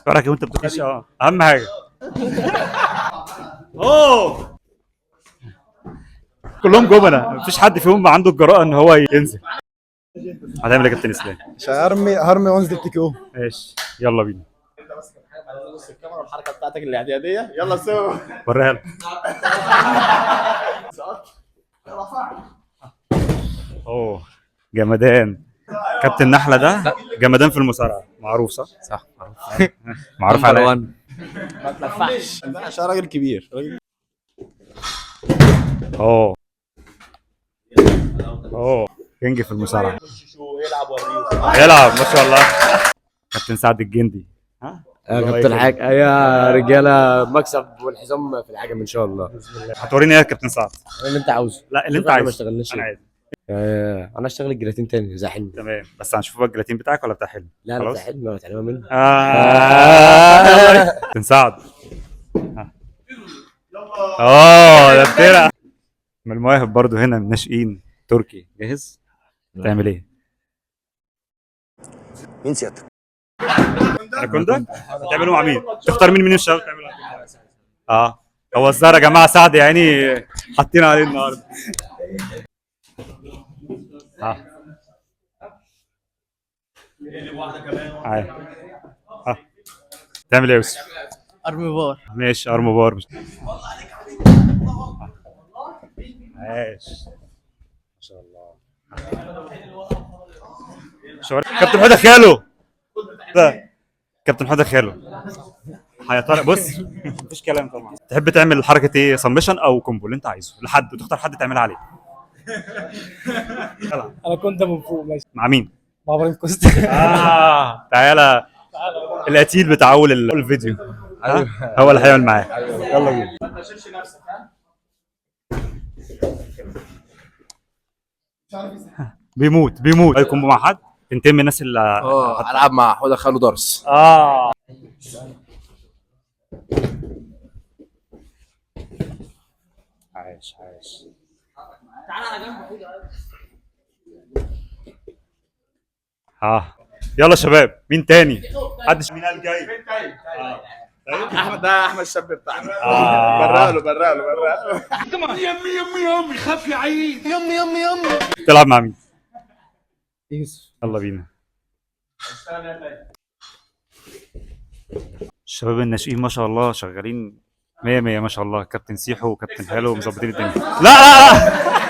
فرق وانت بتخش اهم حاجه. اوه كلهم جبنه، مفيش حد فيهم عنده الجرأه ان هو ينزل. هتعمل ايه يا كابتن اسلام؟ مش هرمي وانزل كيو. ماشي يلا بينا. بص الكاميرا والحركه بتاعتك الاعداديه، يلا سوا. وريها له. اوه جمدان. كابتن نحله ده جمدان في المصارعه، معروف صح؟ صح معروف. معروف على إيه؟ ما تلفحش عشان راجل كبير. اوه اوه كينج في المصارعه. يلعب وريه. يلعب ما شاء الله. كابتن سعد الجندي. ها كابتن حاج يا رجاله، مكسب والحزام في الحاجه ان شاء الله. هتوريني ايه يا كابتن سعد؟ اللي انت عاوزه. لا اللي انت ما عايزه. اشتغلناش. انا عايز. انا اشتغل الجراتين تاني زي حلمي. تمام بس هنشوف بقى الجلاتين بتاعك ولا بتاع حلمي؟ لا انا خلاص؟ بتاع حلمي، انا بتعلمها منه. كابتن سعد. ده بتلعب من المواهب برضو هنا من الناشئين. تركي جاهز؟ تعمل ايه؟ مين سيادتك؟ اناكوندا؟ تعملوا مع مين؟ تختار مين من الشباب تعملوا؟ هو الزهر يا جماعه سعد يا عيني حاطين عليه النهارده. تعمل ايه يا يوسف؟ ارمي بار. ماشي ارمو بار. ماشي ما شاء الله. كابتن حوده خاله ده. كابتن حوده خاله. يا ترى بص مفيش كلام طبعا. تحب تعمل حركه ايه؟ سبمشن او كومبو اللي انت عايزه لحد، وتختار حد تعملها عليه. انا كنت من فوق ماشي مع مين؟ مع ابراهيم كوستا. تعالى القتيل بتاع اول الفيديو. هو اللي هيعمل معاه. يلا بينا. ما تشيلش نفسك. بيموت هيكون مع حد تنتمي من الناس اللي العب مع حوده خاله درس. عايش تعالى على جنب حوده. يلا شباب مين تاني؟ حد مين قال جاي؟ احمد ده احمد الشاب بتاعنا. برا له يمي خاف يعيد. يمي تلعب مع مين؟ يوسف. يلا بينا. الشباب الناشئين ما شاء الله شغالين 100 100 ما شاء الله. كابتن سيحو وكابتن هالو مظبطين الدنيا. لا